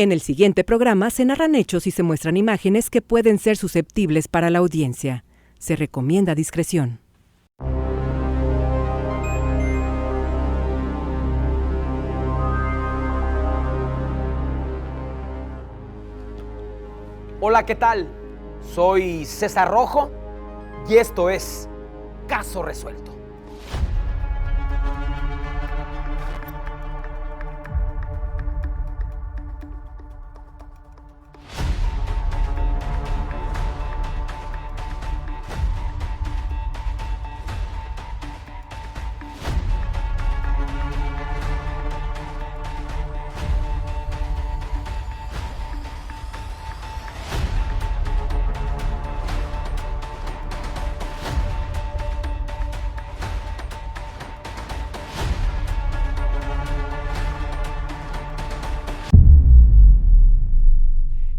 En el siguiente programa se narran hechos y se muestran imágenes que pueden ser susceptibles para la audiencia. Se recomienda discreción. Hola, ¿qué tal? Soy César Rojo y esto es Caso Resuelto.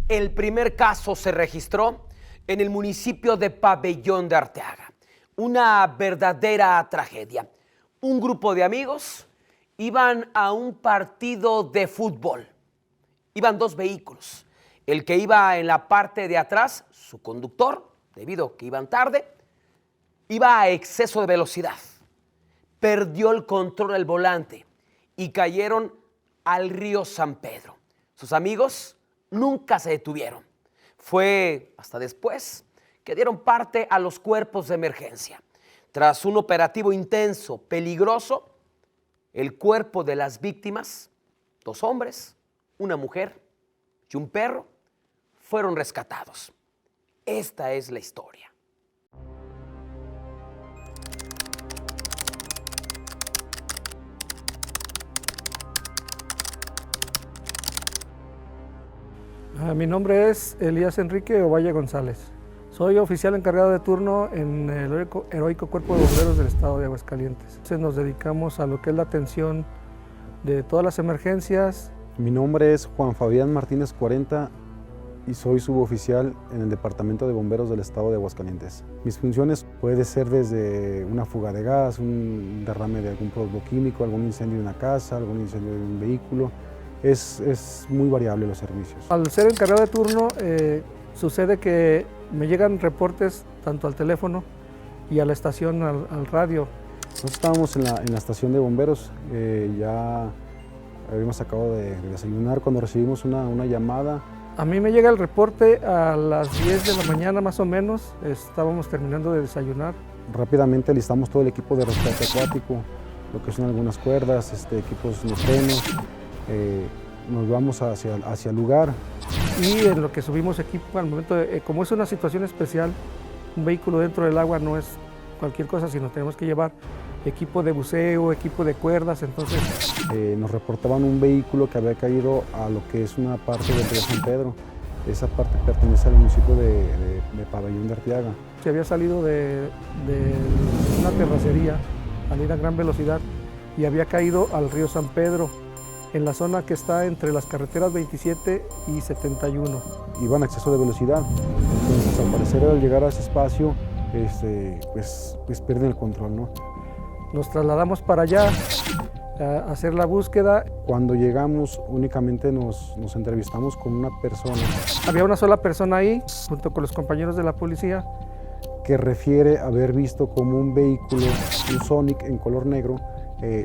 El primer caso se registró en el municipio de Pabellón de Arteaga. Una verdadera tragedia. Un grupo de amigos iban a un partido de fútbol. Iban dos vehículos. El que iba en la parte de atrás, su conductor, debido a que iban tarde, iba a exceso de velocidad. Perdió el control del volante y cayeron al río San Pedro. Sus amigos nunca se detuvieron. Fue hasta después que dieron parte a los cuerpos de emergencia. Tras un operativo intenso, peligroso, el cuerpo de las víctimas, dos hombres, una mujer y un perro, fueron rescatados. Esta es la historia. Mi nombre es Elías Enrique Ovalle González. Soy oficial encargado de turno en el Heroico Cuerpo de Bomberos del Estado de Aguascalientes. Entonces nos dedicamos a lo que es la atención de todas las emergencias. Mi nombre es Juan Fabián Martínez 40 y soy suboficial en el Departamento de Bomberos del Estado de Aguascalientes. Mis funciones puede ser desde una fuga de gas, un derrame de algún producto químico, algún incendio de una casa, algún incendio de un vehículo. Es muy variable los servicios. Al ser encargado de turno, sucede que me llegan reportes tanto al teléfono y a la estación, al radio. Nosotros estábamos en la estación de bomberos, ya habíamos acabado de desayunar cuando recibimos una llamada. A mí me llega el reporte a las 10 de la mañana más o menos, estábamos terminando de desayunar. Rápidamente listamos todo el equipo de rescate acuático, lo que son algunas cuerdas, equipos neoprenos. Nos vamos hacia el lugar. Y en lo que subimos equipo, al momento como es una situación especial, un vehículo dentro del agua no es cualquier cosa, sino tenemos que llevar equipo de buceo, equipo de cuerdas, entonces... nos reportaban un vehículo que había caído a lo que es una parte del río San Pedro. Esa parte pertenece al municipio de Pabellón de Arteaga. Se había salido de una terracería al ir a gran velocidad y había caído al río San Pedro, en la zona que está entre las carreteras 27 y 71. Iban a exceso de velocidad, entonces al parecer al llegar a ese espacio, pues pierden el control, ¿no? Nos trasladamos para allá a hacer la búsqueda. Cuando llegamos únicamente nos entrevistamos con una persona. Había una sola persona ahí, junto con los compañeros de la policía, que refiere haber visto como un vehículo, un Sonic en color negro,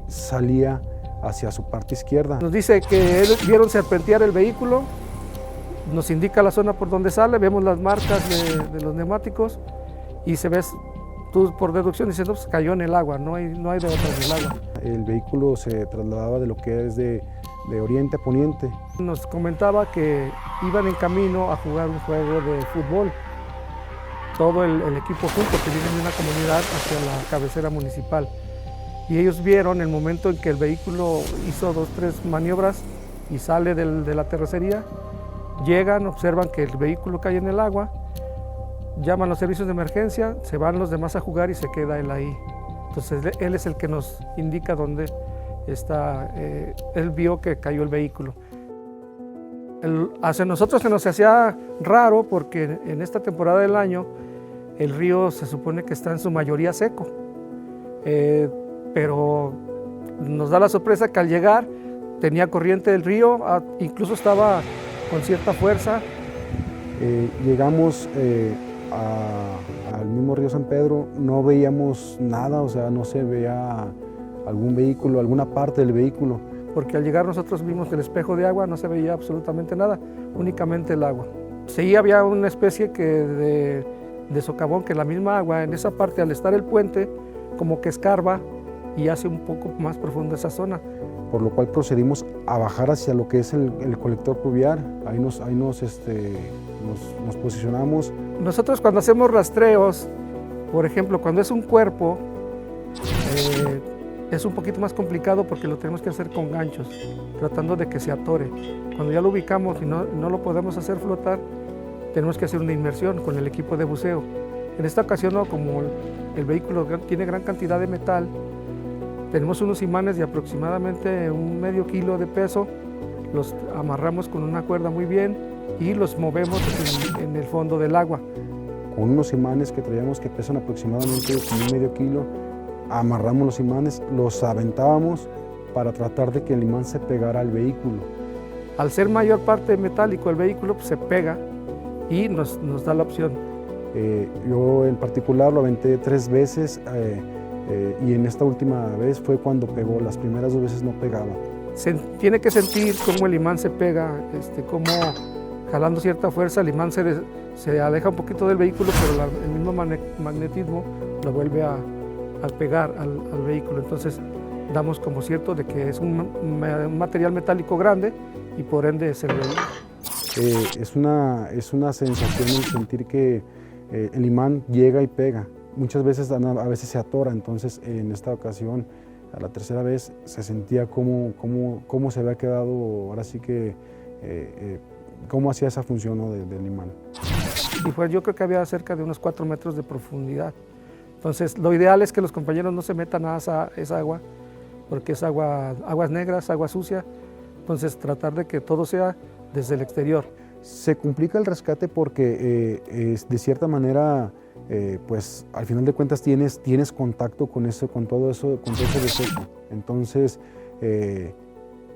salía hacia su parte izquierda. Nos dice que vieron serpentear el vehículo, nos indica la zona por donde sale, vemos las marcas de los neumáticos y se ve, tú por deducción dices, no, pues cayó en el agua, no hay de otra en el agua. El vehículo se trasladaba de lo que es de oriente a poniente. Nos comentaba que iban en camino a jugar un juego de fútbol, todo el equipo junto, que viene de una comunidad hacia la cabecera municipal. Y ellos vieron el momento en que el vehículo hizo 2 o 3 maniobras y sale de la terracería, llegan, observan que el vehículo cae en el agua, llaman a los servicios de emergencia, se van los demás a jugar y se queda él ahí. Entonces él es el que nos indica dónde está, él vio que cayó el vehículo. Hacia nosotros se nos hacía raro porque en esta temporada del año el río se supone que está en su mayoría seco. Pero nos da la sorpresa que al llegar tenía corriente del río, incluso estaba con cierta fuerza. Llegamos al mismo río San Pedro, no veíamos nada, o sea, no se veía algún vehículo, alguna parte del vehículo. Porque al llegar nosotros vimos el espejo de agua, no se veía absolutamente nada, únicamente el agua. Sí había una especie de socavón, que la misma agua, en esa parte, al estar el puente, como que escarba y hace un poco más profunda esa zona. Por lo cual procedimos a bajar hacia lo que es el colector pluvial, ahí nos posicionamos. Nosotros cuando hacemos rastreos, por ejemplo, cuando es un cuerpo, es un poquito más complicado porque lo tenemos que hacer con ganchos, tratando de que se atore. Cuando ya lo ubicamos y no lo podemos hacer flotar, tenemos que hacer una inmersión con el equipo de buceo. En esta ocasión, ¿no?, como el vehículo tiene gran cantidad de metal, tenemos unos imanes de aproximadamente un medio kilo de peso, los amarramos con una cuerda muy bien y los movemos en el fondo del agua. Con unos imanes que traíamos que pesan aproximadamente un medio kilo, amarramos los imanes, los aventábamos para tratar de que el imán se pegara al vehículo. Al ser mayor parte metálico el vehículo, pues, se pega y nos da la opción. Yo en particular lo aventé 3 veces y en esta última vez fue cuando pegó, las primeras 2 veces no pegaba. Se tiene que sentir cómo el imán se pega, cómo jalando cierta fuerza el imán se aleja un poquito del vehículo, pero el mismo magnetismo lo vuelve a pegar al vehículo. Entonces damos como cierto de que es un material metálico grande y por ende se reduce. Es una sensación el sentir que el imán llega y pega. Muchas veces a veces se atora, entonces en esta ocasión, a la tercera vez, se sentía cómo se había quedado, ahora sí que, cómo hacía esa función, ¿no?, del imán. Y pues yo creo que había cerca de unos 4 metros de profundidad. Entonces lo ideal es que los compañeros no se metan a esa agua, porque es aguas negras, agua sucia. Entonces tratar de que todo sea desde el exterior. Se complica el rescate porque de cierta manera, pues al final de cuentas tienes contacto con todo ese desecho. Entonces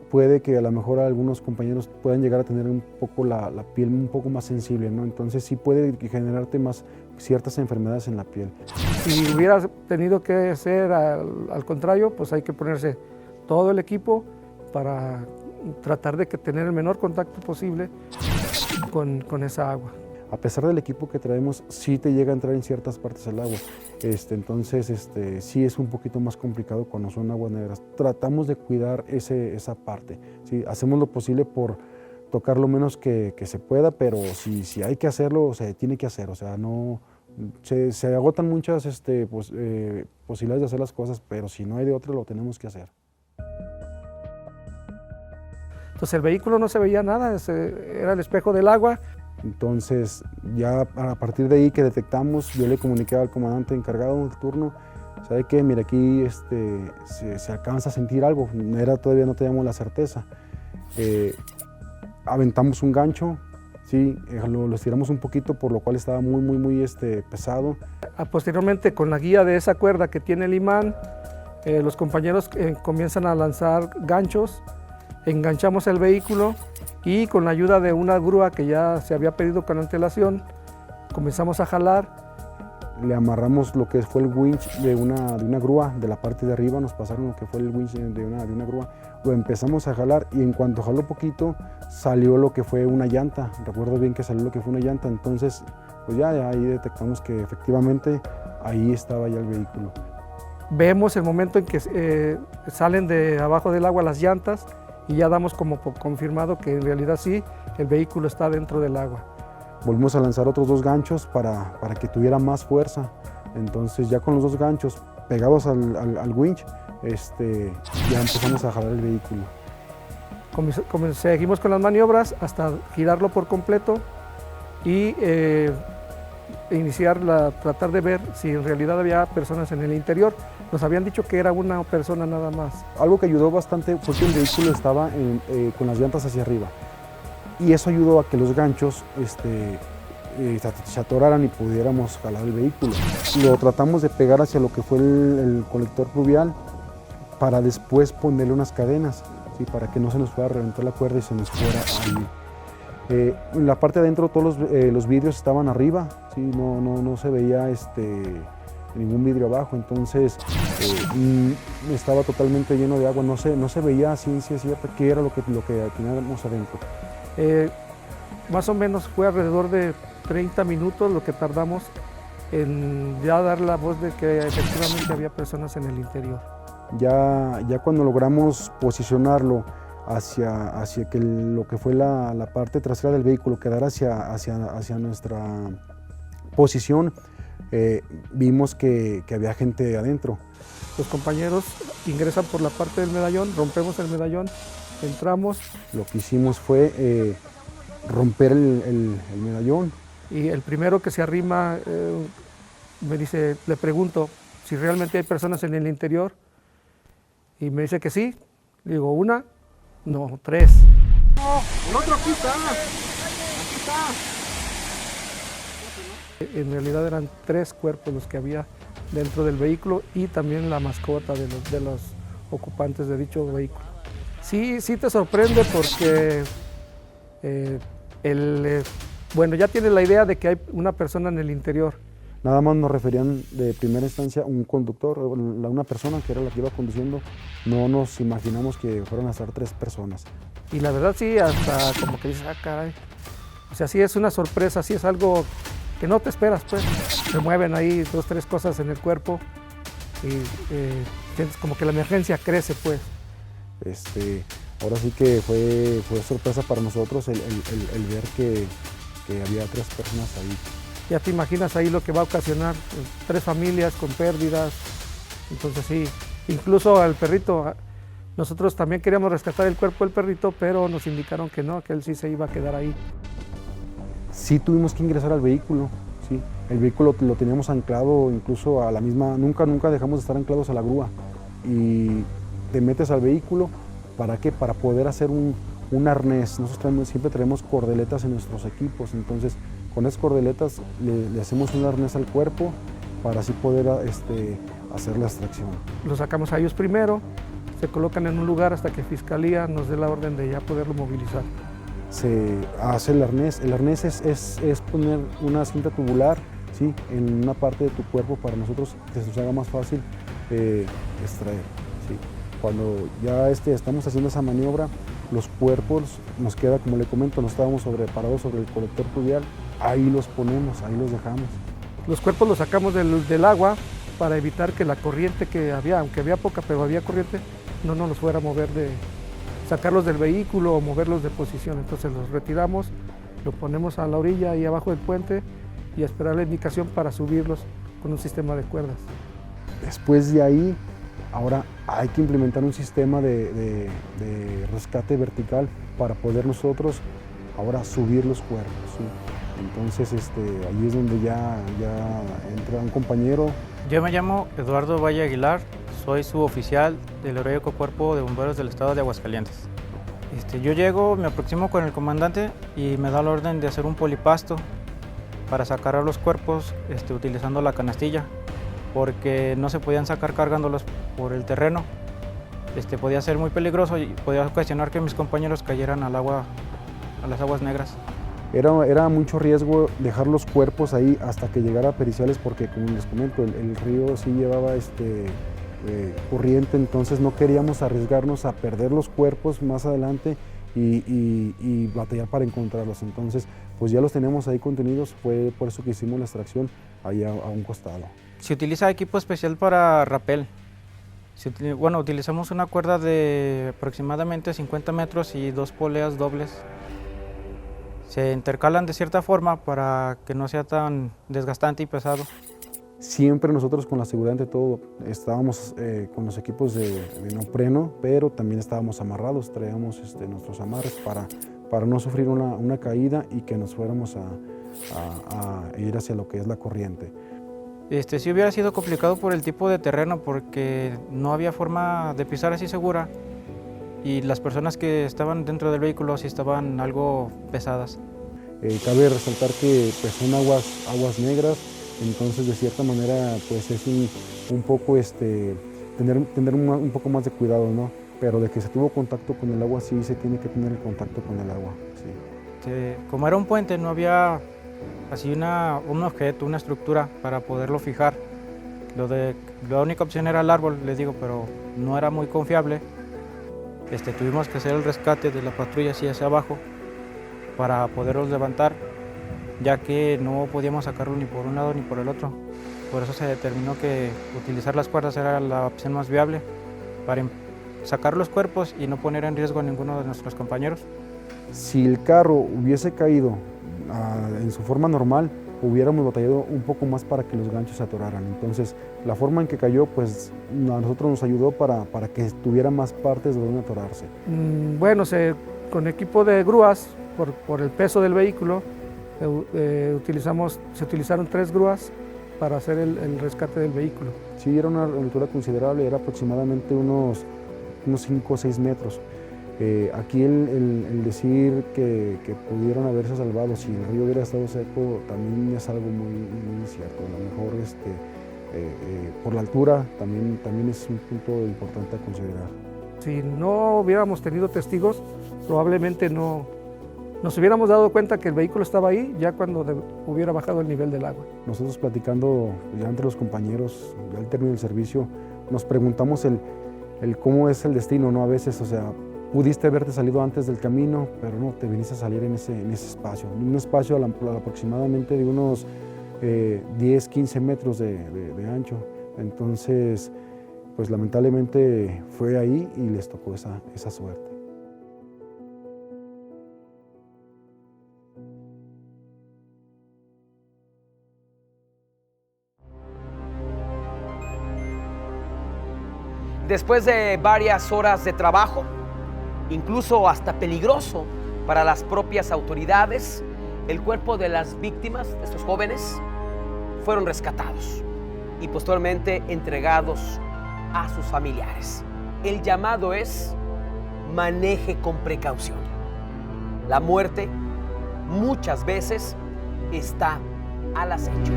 puede que a lo mejor algunos compañeros puedan llegar a tener un poco la piel un poco más sensible, ¿no? Entonces sí puede generarte más ciertas enfermedades en la piel. Si hubiera tenido que ser al contrario, pues hay que ponerse todo el equipo para tratar de tener el menor contacto posible con esa agua. A pesar del equipo que traemos, sí te llega a entrar en ciertas partes el agua. Entonces, sí es un poquito más complicado cuando son aguas negras. Tratamos de cuidar esa parte. ¿Sí? Hacemos lo posible por tocar lo menos que se pueda, pero si hay que hacerlo, se tiene que hacer. O sea, no, se agotan muchas posibilidades de hacer las cosas, pero si no hay de otra, lo tenemos que hacer. Entonces el vehículo no se veía nada, era el espejo del agua. Entonces ya a partir de ahí que detectamos, yo le comuniqué al comandante encargado del turno, ¿sabe qué? Mira, aquí se alcanza a sentir algo, todavía no teníamos la certeza. Aventamos un gancho, sí, lo estiramos un poquito, por lo cual estaba muy pesado. Posteriormente, con la guía de esa cuerda que tiene el imán, los compañeros comienzan a lanzar ganchos. Enganchamos el vehículo y con la ayuda de una grúa que ya se había pedido con antelación, comenzamos a jalar. Le amarramos lo que fue el winch de una grúa, de la parte de arriba nos pasaron lo que fue el winch de una grúa. Lo empezamos a jalar y en cuanto jaló poquito salió lo que fue una llanta. Recuerdo bien que salió lo que fue una llanta, entonces pues ya ahí detectamos que efectivamente ahí estaba ya el vehículo. Vemos el momento en que salen de abajo del agua las llantas y ya damos como por confirmado que en realidad sí, el vehículo está dentro del agua. Volvimos a lanzar otros 2 ganchos para que tuviera más fuerza. Entonces ya con los 2 ganchos pegados al winch, ya empezamos a jalar el vehículo. Seguimos con las maniobras hasta girarlo por completo y tratar de ver si en realidad había personas en el interior. Nos habían dicho que era una persona nada más. Algo que ayudó bastante fue que el vehículo estaba con las llantas hacia arriba y eso ayudó a que los ganchos se atoraran y pudiéramos jalar el vehículo. Lo tratamos de pegar hacia lo que fue el colector pluvial para después ponerle unas cadenas, ¿sí? Para que no se nos fuera a reventar la cuerda y se nos fuera a ir. En la parte de adentro todos los vidrios estaban arriba, ¿sí? No se veía ningún vidrio abajo, entonces estaba totalmente lleno de agua, no se veía a ciencia cierta qué era lo que teníamos adentro. Más o menos fue alrededor de 30 minutos lo que tardamos en ya dar la voz de que efectivamente había personas en el interior. Ya cuando logramos posicionarlo hacia que lo que fue la parte trasera del vehículo quedara hacia nuestra posición, vimos que había gente adentro. Los compañeros ingresan por la parte del medallón, rompemos el medallón, entramos. Lo que hicimos fue romper el medallón. Y el primero que se arrima me dice, le pregunto si realmente hay personas en el interior, y me dice que sí. Le digo, ¿una? No, 3. ¡No! ¡El otro aquí está! En realidad eran 3 cuerpos los que había dentro del vehículo y también la mascota de los ocupantes de dicho vehículo. Sí te sorprende porque bueno, ya tienes la idea de que hay una persona en el interior. Nada más nos referían de primera instancia un conductor, una persona que era la que iba conduciendo. No nos imaginamos que fueran a estar 3 personas. Y la verdad sí, hasta como que dices, caray. O sea, sí es una sorpresa, sí es algo que no te esperas, pues. Se mueven ahí 2, 3 cosas en el cuerpo y sientes como que la emergencia crece, pues. Ahora sí que fue sorpresa para nosotros el ver que había 3 personas ahí. Ya te imaginas ahí lo que va a ocasionar 3 familias con pérdidas. Entonces sí, incluso al perrito, nosotros también queríamos rescatar el cuerpo del perrito, pero nos indicaron que no, que él sí se iba a quedar ahí. Sí tuvimos que ingresar al vehículo, sí. El vehículo lo teníamos anclado incluso a la misma, nunca dejamos de estar anclados a la grúa. Y te metes al vehículo, ¿para qué? Para poder hacer un arnés. Nosotros siempre tenemos cordeletas en nuestros equipos, entonces con esas cordeletas le hacemos un arnés al cuerpo para así poder hacer la extracción. Los sacamos a ellos primero, se colocan en un lugar hasta que Fiscalía nos dé la orden de ya poderlo movilizar. Se hace el arnés. El arnés es poner una cinta tubular, ¿sí?, en una parte de tu cuerpo para nosotros que se nos haga más fácil extraer, ¿sí? Cuando ya estamos haciendo esa maniobra, los cuerpos nos queda, como le comento, nos estábamos parados sobre el colector pluvial, ahí los ponemos, ahí los dejamos. Los cuerpos los sacamos del agua para evitar que la corriente que había, aunque había poca, pero había corriente, no nos fuera a mover sacarlos del vehículo o moverlos de posición. Entonces los retiramos, lo ponemos a la orilla ahí abajo del puente y a esperar la indicación para subirlos con un sistema de cuerdas. Después de ahí, ahora hay que implementar un sistema de rescate vertical para poder nosotros ahora subir los cuerpos, ¿sí? Entonces ahí es donde ya entra un compañero. Yo me llamo Eduardo Valle Aguilar, soy suboficial del Heroico Cuerpo de Bomberos del Estado de Aguascalientes. Yo llego, me aproximo con el comandante y me da la orden de hacer un polipasto para sacar a los cuerpos utilizando la canastilla, porque no se podían sacar cargándolos por el terreno. Podía ser muy peligroso y podía ocasionar que mis compañeros cayeran al agua, a las aguas negras. Era mucho riesgo dejar los cuerpos ahí hasta que llegara a periciales, porque como les comento, el río sí llevaba corriente, entonces no queríamos arriesgarnos a perder los cuerpos más adelante y batallar para encontrarlos. Entonces pues ya los teníamos ahí contenidos, fue por eso que hicimos la extracción ahí a un costado. Se utiliza equipo especial para rapel. Utilizamos una cuerda de aproximadamente 50 metros y 2 poleas dobles. Se intercalan de cierta forma para que no sea tan desgastante y pesado. Siempre nosotros, con la seguridad ante todo, estábamos con los equipos de neopreno, pero también estábamos amarrados, traíamos nuestros amarres para no sufrir una caída y que nos fuéramos a ir hacia lo que es la corriente. Sí hubiera sido complicado por el tipo de terreno, porque no había forma de pisar así segura y las personas que estaban dentro del vehículo sí estaban algo pesadas. Cabe resaltar que pues, son aguas negras, entonces de cierta manera pues es un poco tener un poco más de cuidado, ¿no? Pero de que se tuvo contacto con el agua, sí se tiene que tener el contacto con el agua, sí. Como era un puente, no había así un objeto, una estructura para poderlo fijar. La única opción era el árbol, les digo, pero no era muy confiable. Tuvimos que hacer el rescate de la patrulla así hacia abajo para poderlos levantar, ya que no podíamos sacarlo ni por un lado ni por el otro. Por eso se determinó que utilizar las cuerdas era la opción más viable para sacar los cuerpos y no poner en riesgo a ninguno de nuestros compañeros. Si el carro hubiese caído en su forma normal, hubiéramos batallado un poco más para que los ganchos se atoraran. Entonces, la forma en que cayó, pues a nosotros nos ayudó para que tuviera más partes de donde atorarse. Bueno, con equipo de grúas, por el peso del vehículo, se utilizaron 3 grúas para hacer el rescate del vehículo. Sí, era una altura considerable, era aproximadamente unos 5 o 6 metros. Aquí el decir que pudieron haberse salvado si el río hubiera estado seco también es algo muy cierto. A lo mejor por la altura también es un punto importante a considerar. Si no hubiéramos tenido testigos, probablemente no nos hubiéramos dado cuenta que el vehículo estaba ahí ya cuando hubiera bajado el nivel del agua. Nosotros platicando ya entre los compañeros, ya al término del servicio, nos preguntamos el cómo es el destino, ¿no? A veces, o sea, pudiste haberte salido antes del camino, pero no, te viniste a salir en ese espacio. Un espacio aproximadamente de unos 10, 15 metros de ancho. Entonces, pues lamentablemente fue ahí y les tocó esa suerte. Después de varias horas de trabajo, incluso hasta peligroso para las propias autoridades, el cuerpo de las víctimas, de estos jóvenes, fueron rescatados y posteriormente entregados a sus familiares. El llamado es: maneje con precaución. La muerte muchas veces está al acecho.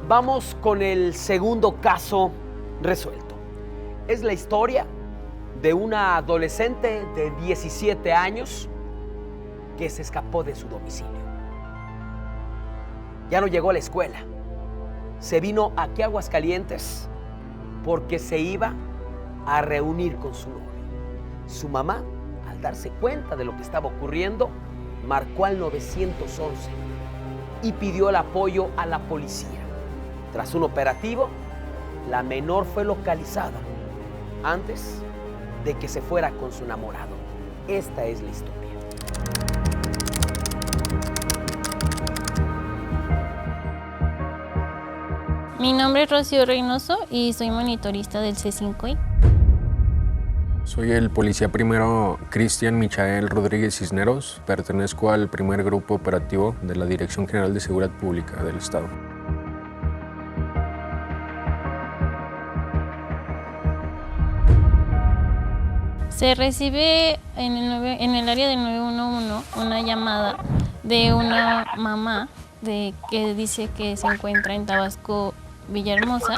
Vamos con el segundo caso resuelto. Es la historia de una adolescente de 17 años que se escapó de su domicilio. Ya no llegó a la escuela. Se vino aquí a Aguascalientes porque se iba a reunir con su novio. Su mamá, al darse cuenta de lo que estaba ocurriendo, marcó al 911 y pidió el apoyo a la policía. Tras un operativo, la menor fue localizada antes de que se fuera con su enamorado. Esta es la historia. Mi nombre es Rocío Reynoso y soy monitorista del C5I. Soy el policía primero Cristian Michael Rodríguez Cisneros. Pertenezco al primer grupo operativo de la Dirección General de Seguridad Pública del Estado. Se recibe en el área del 911 una llamada de una mamá que dice que se encuentra en Tabasco, Villahermosa,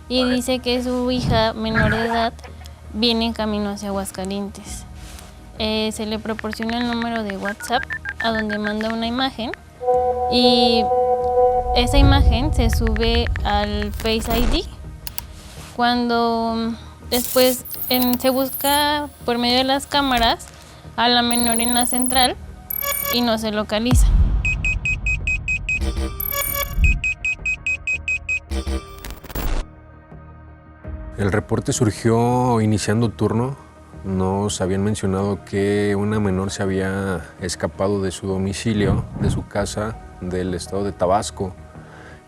y dice que su hija menor de edad viene en camino hacia Aguascalientes. Se le proporciona el número de WhatsApp a donde manda una imagen y esa imagen se sube al Face ID. Cuando después se busca por medio de las cámaras a la menor en la central y no se localiza. El reporte surgió iniciando turno. Nos habían mencionado que una menor se había escapado de su domicilio, de su casa, del estado de Tabasco,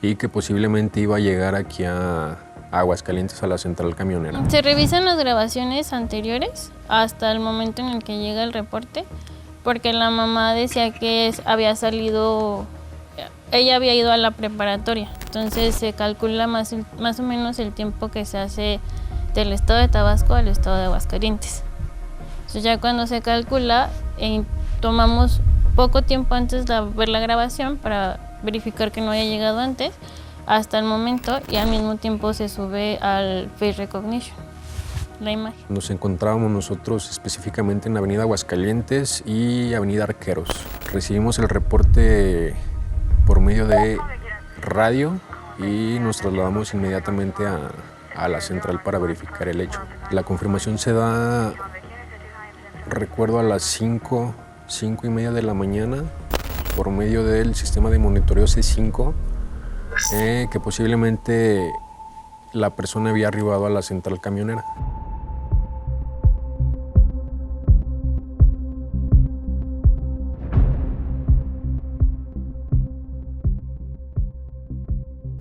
y que posiblemente iba a llegar aquí a Aguascalientes, a la central camionera. Se revisan las grabaciones anteriores hasta el momento en el que llega el reporte, porque la mamá decía que ella había ido a la preparatoria, entonces se calcula más o menos el tiempo que se hace del estado de Tabasco al estado de Aguascalientes. Entonces ya cuando se calcula, tomamos poco tiempo antes de ver la grabación para verificar que no haya llegado antes, hasta el momento y al mismo tiempo se sube al Face Recognition, la imagen. Nos encontrábamos nosotros específicamente en Avenida Aguascalientes y Avenida Arqueros. Recibimos el reporte por medio de radio y nos trasladamos inmediatamente a la central para verificar el hecho. La confirmación se da, recuerdo, a las 5:30 de la mañana por medio del sistema de monitoreo C5, que posiblemente la persona había arribado a la central camionera.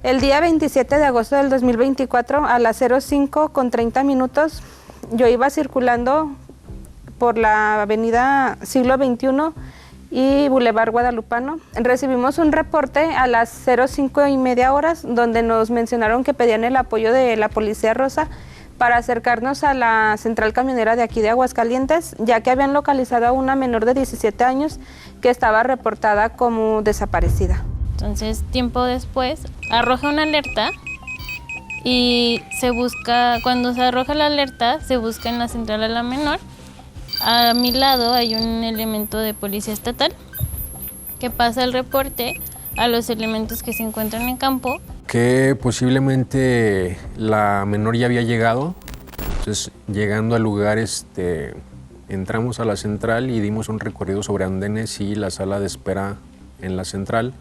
El día 27 de agosto del 2024 a las 05:30 yo iba circulando por la avenida Siglo XXI y Boulevard Guadalupano. Recibimos un reporte a las 05:30 donde nos mencionaron que pedían el apoyo de la Policía Rosa para acercarnos a la central camionera de aquí de Aguascalientes, ya que habían localizado a una menor de 17 años que estaba reportada como desaparecida. Entonces, tiempo después, arroja una alerta y se busca, cuando se arroja la alerta, se busca en la central a la menor. A mi lado hay un elemento de policía estatal que pasa el reporte a los elementos que se encuentran en campo. Que posiblemente la menor ya había llegado, entonces llegando al lugar entramos a la central y dimos un recorrido sobre andenes y la sala de espera en la central.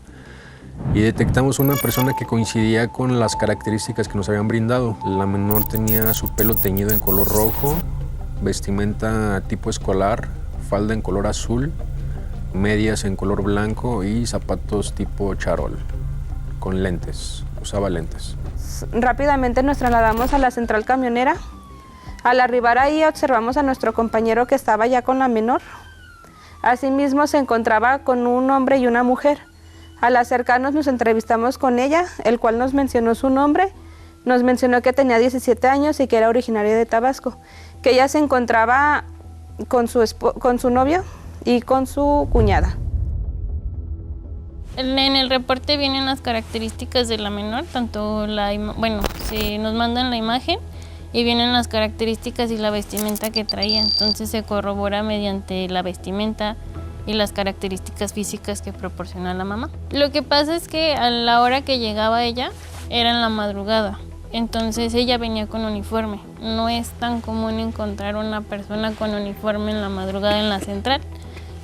Y detectamos una persona que coincidía con las características que nos habían brindado. La menor tenía su pelo teñido en color rojo, vestimenta tipo escolar, falda en color azul, medias en color blanco y zapatos tipo charol, con lentes, usaba lentes. Rápidamente nos trasladamos a la central camionera. Al arribar ahí observamos a nuestro compañero que estaba ya con la menor. Asimismo se encontraba con un hombre y una mujer. Al acercarnos nos entrevistamos con ella, el cual nos mencionó su nombre, nos mencionó que tenía 17 años y que era originaria de Tabasco, que ella se encontraba con su novio y con su cuñada. En el reporte vienen las características de la menor, tanto si nos mandan la imagen y vienen las características y la vestimenta que traía, entonces se corrobora mediante la vestimenta y las características físicas que proporciona la mamá. Lo que pasa es que a la hora que llegaba ella era en la madrugada, entonces ella venía con uniforme. No es tan común encontrar una persona con uniforme en la madrugada en la central,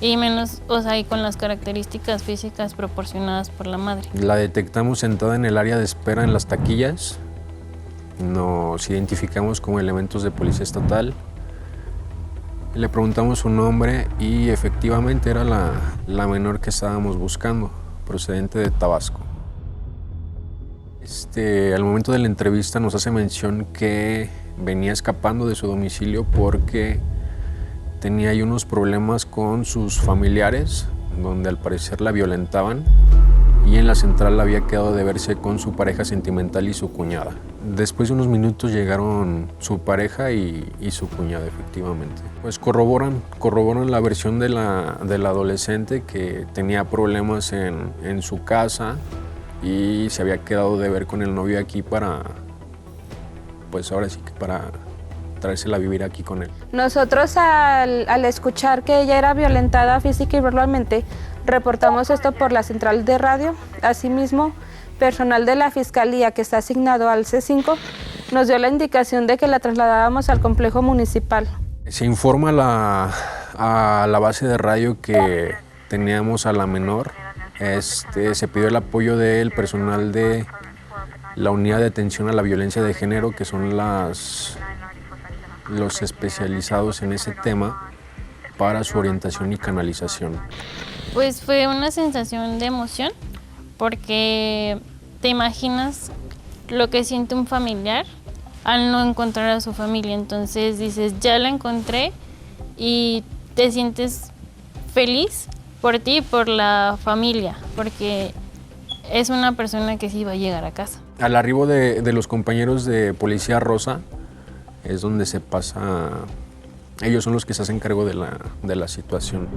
y menos, y con las características físicas proporcionadas por la madre. La detectamos sentada en el área de espera en las taquillas, nos identificamos como elementos de policía estatal. Le preguntamos su nombre y efectivamente era la menor que estábamos buscando, procedente de Tabasco. Al momento de la entrevista nos hace mención que venía escapando de su domicilio porque tenía ahí unos problemas con sus familiares, donde al parecer la violentaban, y en la central había quedado de verse con su pareja sentimental y su cuñada. Después de unos minutos llegaron su pareja y su cuñada, efectivamente. Pues corroboran la versión de la adolescente, que tenía problemas en su casa y se había quedado de ver con el novio aquí para traérsela a vivir aquí con él. Nosotros al escuchar que ella era violentada física y verbalmente, reportamos esto por la central de radio. Asimismo, personal de la Fiscalía que está asignado al C5 nos dio la indicación de que la trasladábamos al complejo municipal. Se informa a la base de radio que teníamos a la menor. Se pidió el apoyo del personal de la Unidad de Atención a la Violencia de Género, que son los especializados en ese tema, para su orientación y canalización. Pues fue una sensación de emoción, porque te imaginas lo que siente un familiar al no encontrar a su familia. Entonces dices, ya la encontré, y te sientes feliz por ti y por la familia, porque es una persona que sí va a llegar a casa. Al arribo de los compañeros de Policía Rosa es donde se pasa, ellos son los que se hacen cargo de la situación.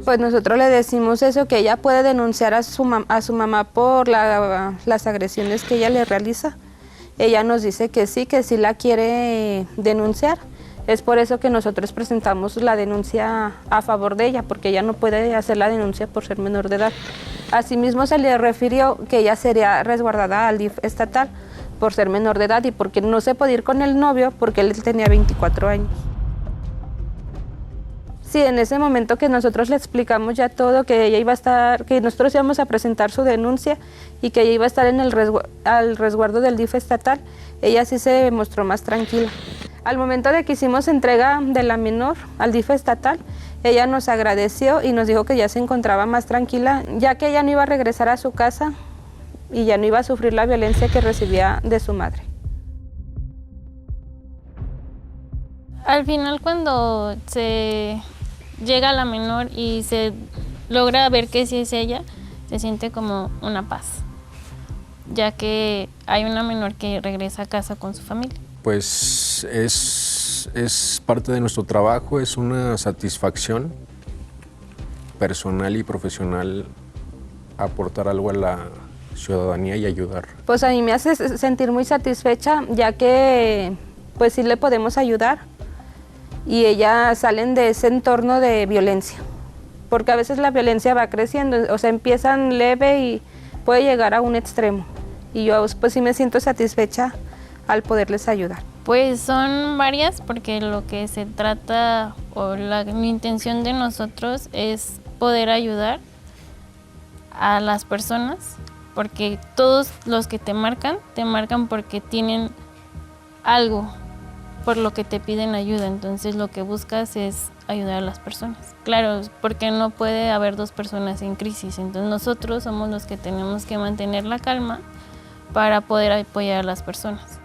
Pues nosotros le decimos eso, que ella puede denunciar a su mamá por las agresiones que ella le realiza. Ella nos dice que sí la quiere denunciar. Es por eso que nosotros presentamos la denuncia a favor de ella, porque ella no puede hacer la denuncia por ser menor de edad. Asimismo se le refirió que ella sería resguardada al DIF estatal por ser menor de edad y porque no se podía ir con el novio porque él tenía 24 años. Sí, en ese momento que nosotros le explicamos ya todo, que ella iba a estar, que nosotros íbamos a presentar su denuncia y que ella iba a estar en al resguardo del DIF estatal, ella sí se mostró más tranquila. Al momento de que hicimos entrega de la menor al DIF estatal, ella nos agradeció y nos dijo que ya se encontraba más tranquila, ya que ella no iba a regresar a su casa y ya no iba a sufrir la violencia que recibía de su madre. Al final, cuando se llega la menor y se logra ver que sí es ella, se siente como una paz, ya que hay una menor que regresa a casa con su familia. Pues es parte de nuestro trabajo, es una satisfacción personal y profesional aportar algo a la ciudadanía y ayudar. Pues a mí me hace sentir muy satisfecha, ya que pues sí le podemos ayudar y ellas salen de ese entorno de violencia, porque a veces la violencia va creciendo, o sea, empiezan leve y puede llegar a un extremo. Y yo pues sí me siento satisfecha al poderles ayudar. Pues son varias, porque lo que se trata o la intención de nosotros es poder ayudar a las personas, porque todos los que te marcan porque tienen algo por lo que te piden ayuda, entonces lo que buscas es ayudar a las personas. Claro, porque no puede haber dos personas en crisis, entonces nosotros somos los que tenemos que mantener la calma para poder apoyar a las personas.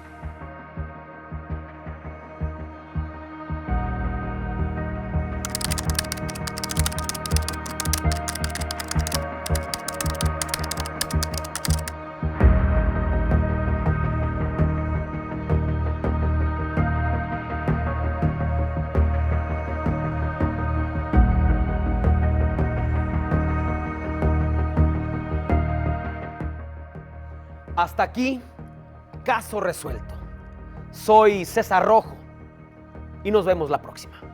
Hasta aquí, caso resuelto. Soy César Rojo y nos vemos la próxima.